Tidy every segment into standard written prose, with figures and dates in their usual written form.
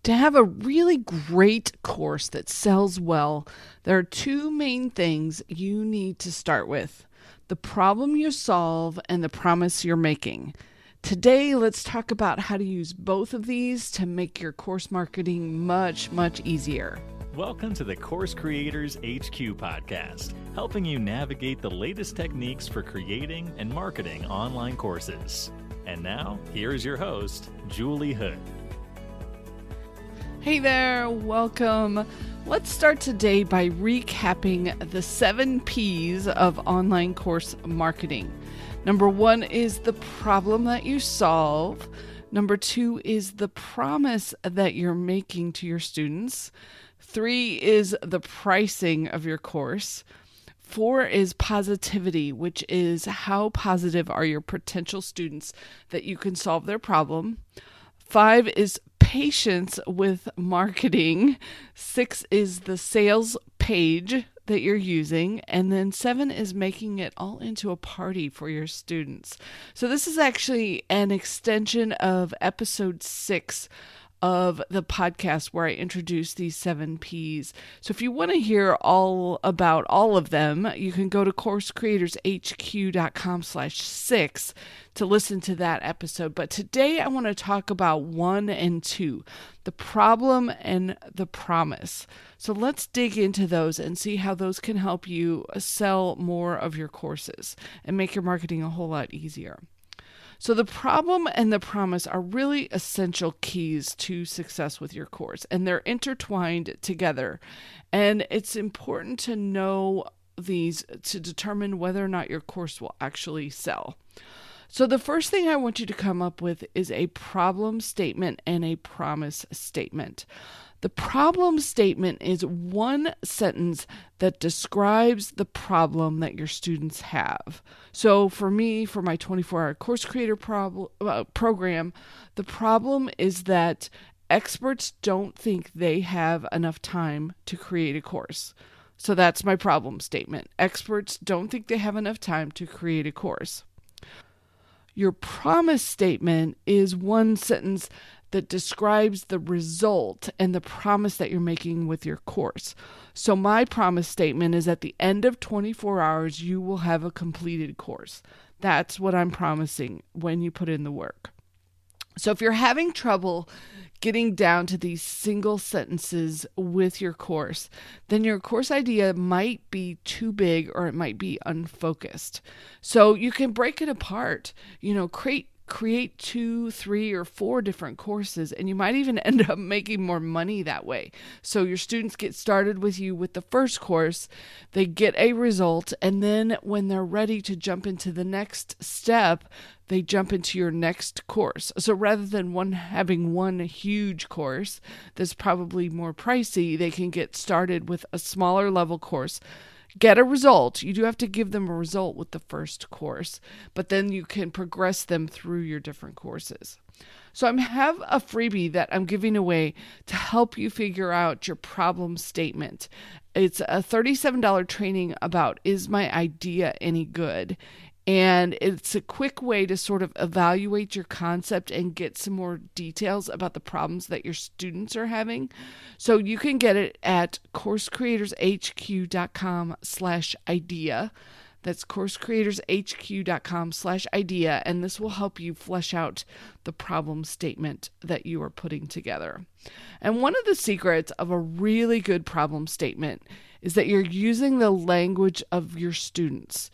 To have a really great course that sells well, there are two main things you need to start with: the problem you solve and the promise you're making. Today, let's talk about how to use both of these to make your course marketing much, much easier. Welcome to the Course Creators HQ podcast, helping you navigate the latest techniques for creating and marketing online courses. And now, here's your host, Julie Hood. Hey there, welcome. Let's start today by recapping the 7 P's of online course marketing. Number 1 is the problem that you solve. Number 2 is the promise that you're making to your students. 3 is the pricing of your course. 4 is positivity, which is how positive are your potential students that you can solve their problem. 5 is patience with marketing. 6 is the sales page that you're using. And then 7 is making it all into a party for your students. So this is actually an extension of episode 6 of the podcast where I introduced these 7 P's. So if you want to hear all about all of them, you can go to coursecreatorshq.com/6 to listen to that episode. But today I want to talk about 1 and 2, the problem and the promise. So let's dig into those and see how those can help you sell more of your courses and make your marketing a whole lot easier. So the problem and the promise are really essential keys to success with your course, and they're intertwined together. And it's important to know these to determine whether or not your course will actually sell. So the first thing I want you to come up with is a problem statement and a promise statement. The problem statement is one sentence that describes the problem that your students have. So for me, for my 24-hour course creator program, the problem is that experts don't think they have enough time to create a course. So that's my problem statement. Experts don't think they have enough time to create a course. Your promise statement is one sentence that describes the result and the promise that you're making with your course. So my promise statement is at the end of 24 hours, you will have a completed course. That's what I'm promising when you put in the work. So if you're having trouble getting down to these single sentences with your course, then your course idea might be too big or it might be unfocused. So you can break it apart, create 2, 3, or 4 different courses, and you might even end up making more money that way. So your students get started with you with the first course, they get a result, and then when they're ready to jump into the next step, they jump into your next course. So rather than having one huge course that's probably more pricey, they can get started with a smaller level course, get a result. You do have to give them a result with the first course, but then you can progress them through your different courses. So I have a freebie that I'm giving away to help you figure out your problem statement. It's a $37 training about, is my idea any good? And it's a quick way to sort of evaluate your concept and get some more details about the problems that your students are having. So you can get it at coursecreatorshq.com/idea. That's coursecreatorshq.com/idea. And this will help you flesh out the problem statement that you are putting together. And one of the secrets of a really good problem statement is that you're using the language of your students.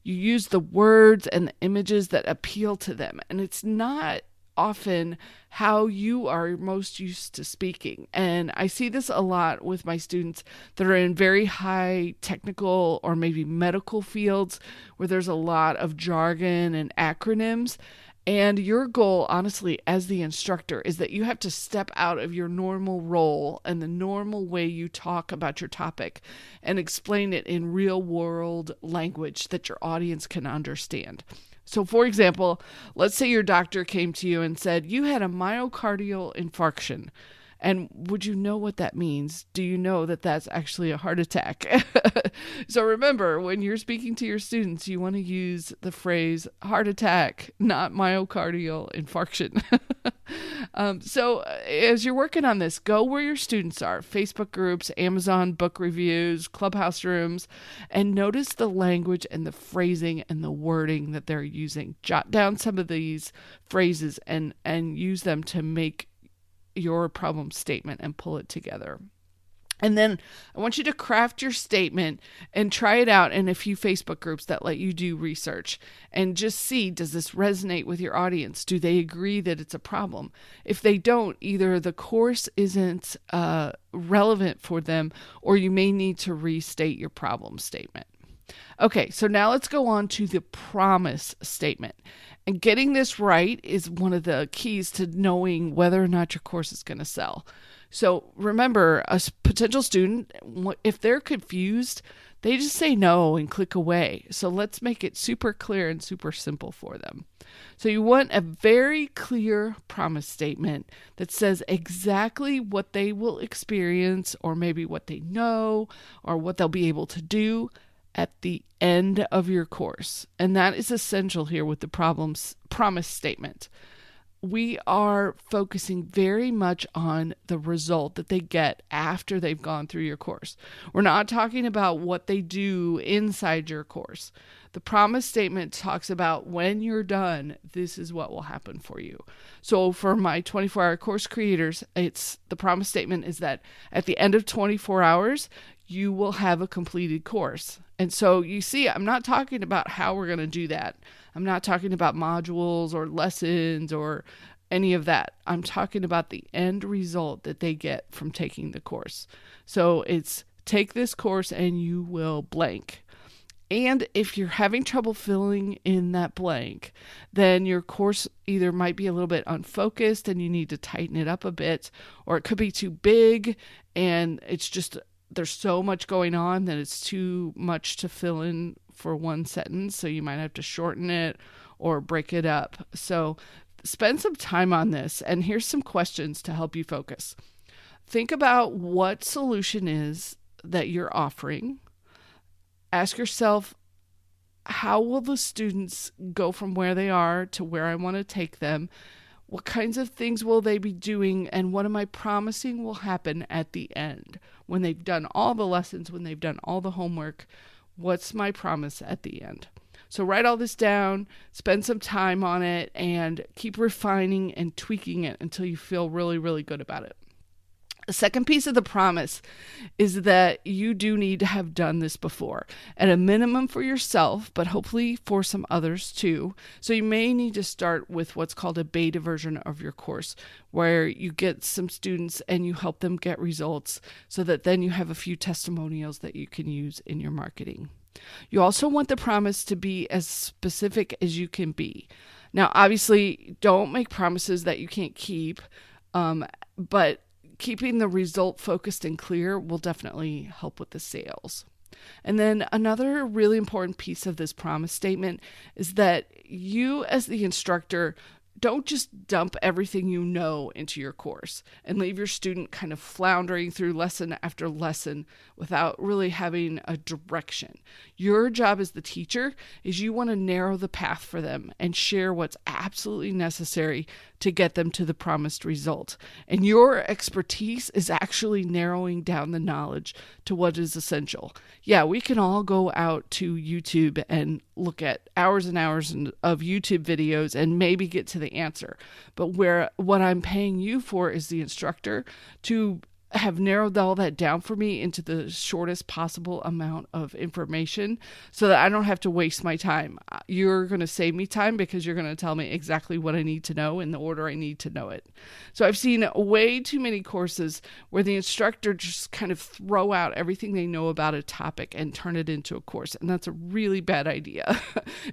You use the words and the images that appeal to them. And it's not often how you are most used to speaking. And I see this a lot with my students that are in very high technical or maybe medical fields where there's a lot of jargon and acronyms. And your goal, honestly, as the instructor, is that you have to step out of your normal role and the normal way you talk about your topic and explain it in real world language that your audience can understand. So for example, let's say your doctor came to you and said, you had a myocardial infarction. And would you know what that means? Do you know that that's actually a heart attack? So remember, when you're speaking to your students, you want to use the phrase heart attack, not myocardial infarction. So as you're working on this, go where your students are: Facebook groups, Amazon book reviews, clubhouse rooms, and notice the language and the phrasing and the wording that they're using. Jot down some of these phrases and use them to make your problem statement and pull it together. And then I want you to craft your statement and try it out in a few Facebook groups that let you do research and just see, does this resonate with your audience? Do they agree that it's a problem? If they don't, either the course isn't relevant for them, or you may need to restate your problem statement. Okay, so now let's go on to the promise statement. And getting this right is one of the keys to knowing whether or not your course is going to sell. So remember, a potential student, if they're confused, they just say no and click away. So let's make it super clear and super simple for them. So you want a very clear promise statement that says exactly what they will experience, or maybe what they know, or what they'll be able to do at the end of your course. And that is essential here with the promise statement. We are focusing very much on the result that they get after they've gone through your course. We're not talking about what they do inside your course. The promise statement talks about when you're done, this is what will happen for you. So for my 24-hour course creators, the promise statement is that at the end of 24 hours, you will have a completed course. And so you see, I'm not talking about how we're going to do that. I'm not talking about modules or lessons or any of that. I'm talking about the end result that they get from taking the course. So it's take this course and you will blank. And if you're having trouble filling in that blank, then your course either might be a little bit unfocused and you need to tighten it up a bit, or it could be too big and it's just there's so much going on that it's too much to fill in for one sentence. So you might have to shorten it or break it up. So spend some time on this. And here's some questions to help you focus. Think about what solution is that you're offering. Ask yourself, how will the students go from where they are to where I want to take them? What kinds of things will they be doing, and what am I promising will happen at the end? When they've done all the lessons, when they've done all the homework, what's my promise at the end? So write all this down, spend some time on it, and keep refining and tweaking it until you feel really, really good about it. The second piece of the promise is that you do need to have done this before, at a minimum for yourself, but hopefully for some others too. So you may need to start with what's called a beta version of your course, where you get some students and you help them get results so that then you have a few testimonials that you can use in your marketing. You also want the promise to be as specific as you can be. Now, obviously, don't make promises that you can't keep, but keeping the result focused and clear will definitely help with the sales. And then another really important piece of this promise statement is that you, as the instructor, don't just dump everything you know into your course and leave your student kind of floundering through lesson after lesson without really having a direction. Your job as the teacher is you want to narrow the path for them and share what's absolutely necessary to get them to the promised result. And your expertise is actually narrowing down the knowledge to what is essential. Yeah, we can all go out to YouTube and look at hours and hours of YouTube videos and maybe get to the answer. But what I'm paying you for is the instructor to have narrowed all that down for me into the shortest possible amount of information so that I don't have to waste my time. You're going to save me time because you're going to tell me exactly what I need to know in the order I need to know it. So I've seen way too many courses where the instructor just kind of throw out everything they know about a topic and turn it into a course. And that's a really bad idea.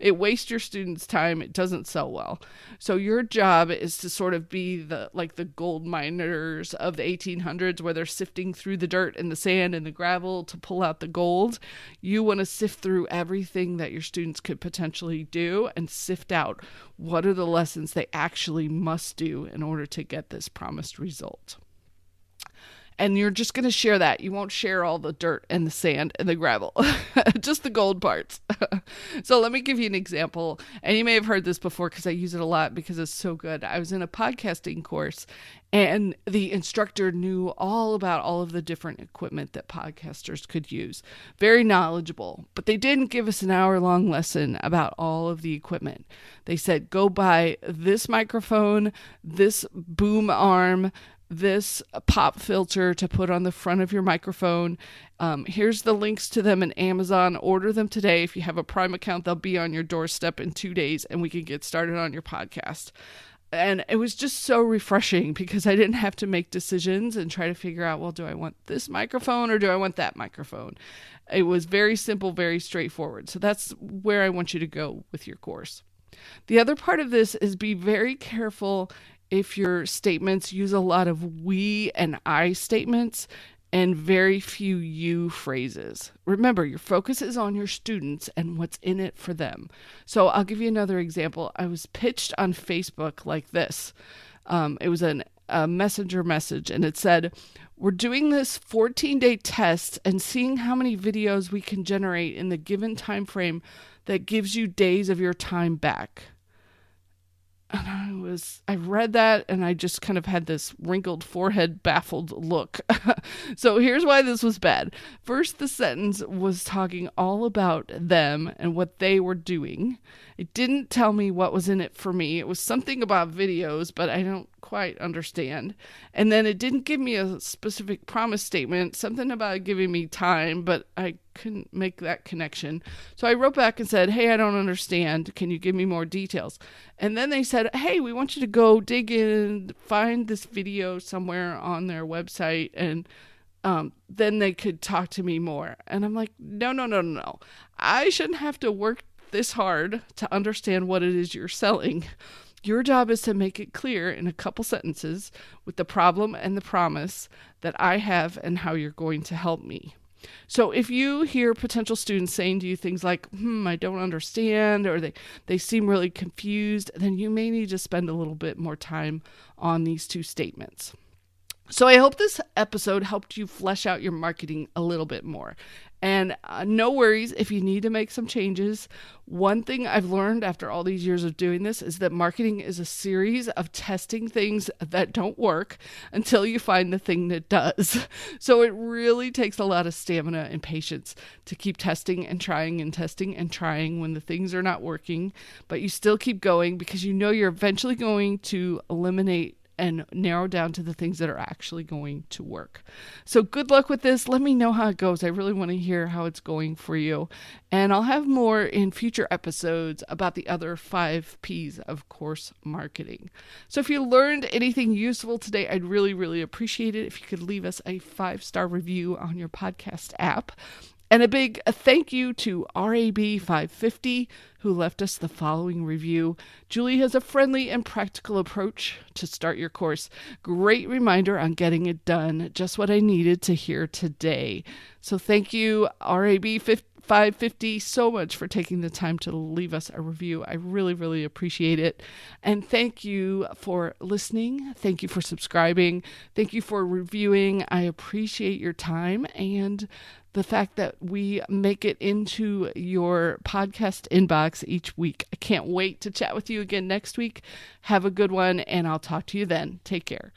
It wastes your students' time. It doesn't sell well. So your job is to sort of be the gold miners of the 1800s, where they're sifting through the dirt and the sand and the gravel to pull out the gold. You want to sift through everything that your students could potentially do and sift out what are the lessons they actually must do in order to get this promised result. And you're just going to share that. You won't share all the dirt and the sand and the gravel, just the gold parts. So let me give you an example. And you may have heard this before because I use it a lot because it's so good. I was in a podcasting course and the instructor knew all about all of the different equipment that podcasters could use. Very knowledgeable. But they didn't give us an hour-long lesson about all of the equipment. They said, go buy this microphone, this boom arm, this pop filter to put on the front of your microphone. Here's the links to them in Amazon. Order them today. If you have a Prime account, they'll be on your doorstep in 2 days and we can get started on your podcast. And it was just so refreshing because I didn't have to make decisions and try to figure out, well, do I want this microphone or do I want that microphone? It was very simple, very straightforward. So that's where I want you to go with your course. The other part of this is be very careful if your statements use a lot of we and I statements and very few you phrases. Remember, your focus is on your students and what's in it for them. So I'll give you another example. I was pitched on Facebook like this. It was a messenger message and it said, we're doing this 14-day test and seeing how many videos we can generate in the given time frame that gives you days of your time back. And I read that and I just kind of had this wrinkled forehead, baffled look. So here's why this was bad. First, the sentence was talking all about them and what they were doing. It didn't tell me what was in it for me. It was something about videos, but I don't quite understand. And then it didn't give me a specific promise statement, something about giving me time, but I couldn't make that connection. So I wrote back and said, hey, I don't understand. Can you give me more details? And then they said, hey, we want you to go dig in, find this video somewhere on their website, and then they could talk to me more. And I'm like, no. I shouldn't have to work this hard to understand what it is you're selling. Your job is to make it clear in a couple sentences with the problem and the promise that I have and how you're going to help me. So if you hear potential students saying to you things like, I don't understand, or they seem really confused, then you may need to spend a little bit more time on these two statements. So I hope this episode helped you flesh out your marketing a little bit more. And no worries if you need to make some changes. One thing I've learned after all these years of doing this is that marketing is a series of testing things that don't work until you find the thing that does. So it really takes a lot of stamina and patience to keep testing and trying and testing and trying when the things are not working. But you still keep going because you know you're eventually going to eliminate and narrow down to the things that are actually going to work. So good luck with this. Let me know how it goes. I really want to hear how it's going for you. And I'll have more in future episodes about the other 5 P's of course marketing. So if you learned anything useful today, I'd really, really appreciate it if you could leave us a 5-star review on your podcast app. And a big thank you to RAB550, who left us the following review. Julie has a friendly and practical approach to start your course. Great reminder on getting it done. Just what I needed to hear today. So thank you, RAB550, so much for taking the time to leave us a review. I really, really appreciate it. And thank you for listening. Thank you for subscribing. Thank you for reviewing. I appreciate your time and the fact that we make it into your podcast inbox each week. I can't wait to chat with you again next week. Have a good one, and I'll talk to you then. Take care.